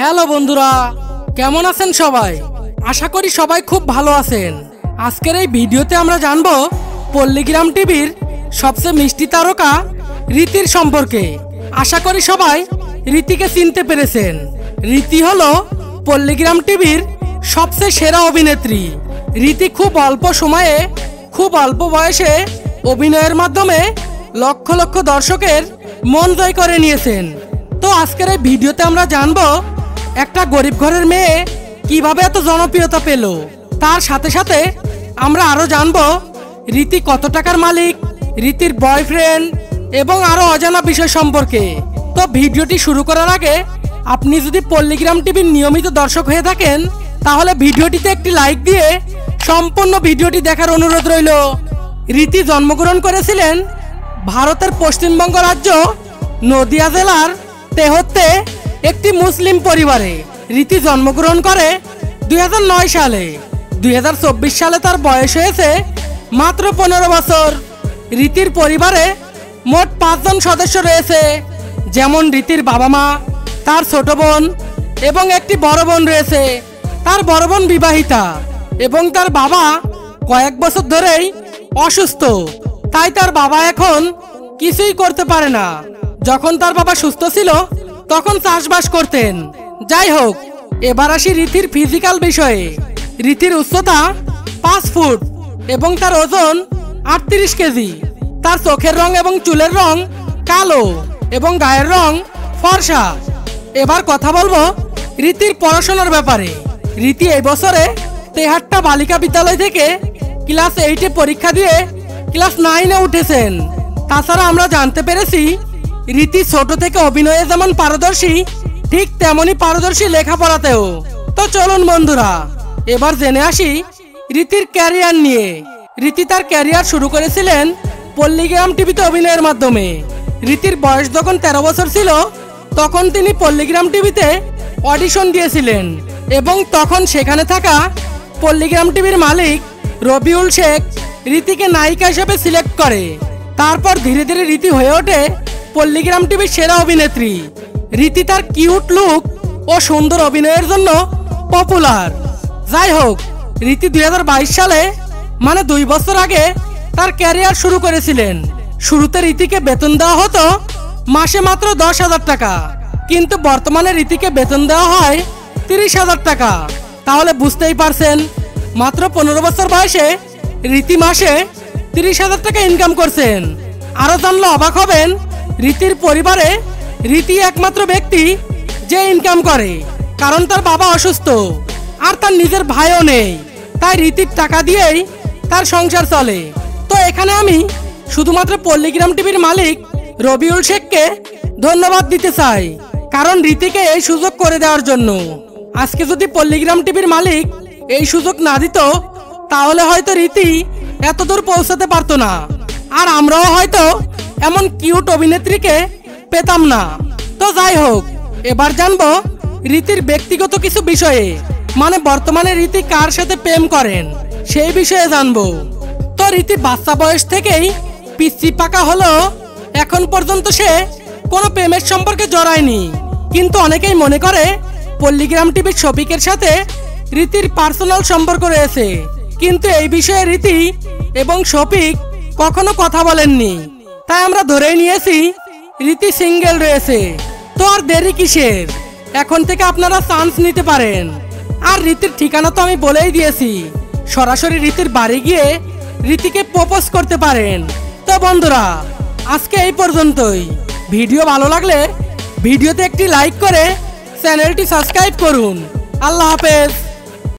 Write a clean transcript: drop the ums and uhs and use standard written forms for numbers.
Hello বন্ধুরা, কেমন আছেন সবাই? আশা করি সবাই খুব ভালো আছেন। আজকের এই ভিডিওতে আমরা জানবো পল্লীগ্রাম টিভির সবচেয়ে মিষ্টি তারকা রীতির সম্পর্কে। আশা করি সবাই রীতিকে চিনতে পেরেছেন। রীতি হলো পল্লীগ্রাম টিভির সবচেয়ে সেরা অভিনেত্রী। রীতি খুব অল্প সময়ে, খুব অল্প বয়সে অভিনয়ের মাধ্যমে লক্ষ লক্ষ দর্শকের মন জয় করে নিয়েছেন। তো আজকের এই ভিডিওতে আমরা জানবো একটা গরিব ঘরের মেয়ে কিভাবে এত জনপ্রিয়তা পেল। তার সাথে সাথে আমরা আরো জানবো রীতি কত টাকার মালিক, রীতির বয়ফ্রেন্ড এবং আরো অজানা বিষয় সম্পর্কে। তো ভিডিওটি শুরু করার আগে আপনি যদি পল্লীগ্রাম টিভির নিয়মিত দর্শক হয়ে থাকেন তাহলে ভিডিওটিতে একটি লাইক দিয়ে সম্পূর্ণ ভিডিওটি দেখার অনুরোধ রইল। রীতি জন্মগ্রহণ করেছিলেন ভারতের পশ্চিমবঙ্গ রাজ্য নদিয়া জেলার তেহট্টে একটি মুসলিম পরিবারে। রীতি জন্মগ্রহণ করে 2009 সালে। 2024 সালে তার বয়স হয়েছে মাত্র 15 বছর। রীতির পরিবারে মোট 5 জন সদস্য রয়েছে, যেমন রীতির বাবা মা, তার ছোট বোন এবং একটি বড় বোন রয়েছে। তার বড় বোন বিবাহিতা এবং তার বাবা কয়েক বছর ধরেই অসুস্থ, তাই তার বাবা এখন কিছুই করতে পারে না। যখন তার বাবা সুস্থ ছিল তখন চাষবাস করতেন। যাই হোক, এবার আসি রীতির ফিজিক্যাল বিষয়ে। রীতির উচ্চতা 5 ফুট এবং তার ওজন 38 কেজি। তার চোখের রং এবং চুলের রং কালো এবং গায়ের রং ফর্সা। এবার কথা বলবো রীতির পড়াশোনার ব্যাপারে। রীতি এই বছরে তেহাট্টা বালিকা বিদ্যালয় থেকে ক্লাস 8-এ পরীক্ষা দিয়ে ক্লাস 9-এ উঠেছেন। তাছাড়া আমরা জানতে পেরেছি রীতি ছোট থেকে অভিনয়ে যেমন পারদর্শী, ঠিক তেমনি পারদর্শী লেখাপড়াতেও। তো চলুন বন্ধুরা, এবার জেনে আসি রীতির ক্যারিয়ার নিয়ে। রীতি তার ক্যারিয়ার শুরু করেছিলেন পল্লীগ্রাম টিভিতে অভিনয়ের মাধ্যমে। রীতির বয়স যখন 13 বছর ছিল তখন তিনি পল্লীগ্রাম টিভিতে অডিশন দিয়েছিলেন এবং তখন সেখানে থাকা পল্লীগ্রাম টিভির মালিক রবিউল শেখ রীতিকে নায়িকা হিসেবে সিলেক্ট করে। তারপর ধীরে ধীরে রীতি হয়ে ওঠে পল্লীগ্রাম টিভির সেরা অভিনেত্রী। রীতি তার কিউট লুক ও সুন্দর অভিনয়ের জন্য পপুলার। যাই হোক, রীতি 2022 সালে মানে 2 বছর আগে তার ক্যারিয়ার শুরু করেছিলেন। শুরুতে রীতিকে বেতন দেওয়া হতো মাসে মাত্র 10,000 টাকা, কিন্তু বর্তমানে রীতিকে বেতন দেওয়া হয় 30,000 টাকা। তাহলে বুঝতেই পারছেন মাত্র 15 বছর বয়সে রীতি মাসে 30,000 টাকা ইনকাম করছেন। আরো জানলে অবাক হবেন, রীতির পরিবারে রীতি একমাত্র ব্যক্তি যে ইনকাম করে, কারণ তার বাবা অসুস্থ আর তার নিজের ভাইও নেই। তাই রীতির টাকা দিয়েই তার সংসার চলে। তো এখানে আমি শুধুমাত্র পল্লীগ্রাম টিভির মালিক রবিউল শেখকে ধন্যবাদ দিতে চাই, কারণ রীতিকে এই সুযোগ করে দেওয়ার জন্য। আজকে যদি পল্লীগ্রাম টিভির মালিক এই সুযোগ না দিত তাহলে হয়তো রীতি এত দূর পৌঁছাতে পারতো না, আর আমরাও হয়তো এমন কিউট অভিনেত্রীকে পেতাম না। তো যাই হোক, এবার জানবো রীতির ব্যক্তিগত কিছু বিষয়ে, মানে বর্তমানে রীতি কার সাথে প্রেম করেন সেই বিষয়ে জানবো। তো রীতি বাচ্চা বয়স থেকেই পিচ্চি পাকা হলো এখন পর্যন্ত সে কোনো প্রেমের সম্পর্কে জড়ায়নি। কিন্তু অনেকেই মনে করে পল্লীগ্রাম টিভির শফিকের সাথে রীতির পার্সোনাল সম্পর্ক রয়েছে, কিন্তু এই বিষয়ে রীতি এবং শফিক কখনো কথা বলেননি। তাই আমরা ধরেই নিয়েছি রীতি সিঙ্গেল রয়েছে। তো আর দেরি কিসের, এখন থেকে আপনারা চান্স নিতে পারেন। আর রীতির ঠিকানা তো আমি বলেই দিয়েছি, সরাসরি রীতির বাড়ি গিয়ে রীতিকে প্রপোজ করতে পারেন। তো বন্ধুরা, আজকে এই পর্যন্তই। ভিডিও ভালো লাগলে ভিডিওতে একটি লাইক করে চ্যানেলটি সাবস্ক্রাইব করুন। আল্লাহ হাফেজ।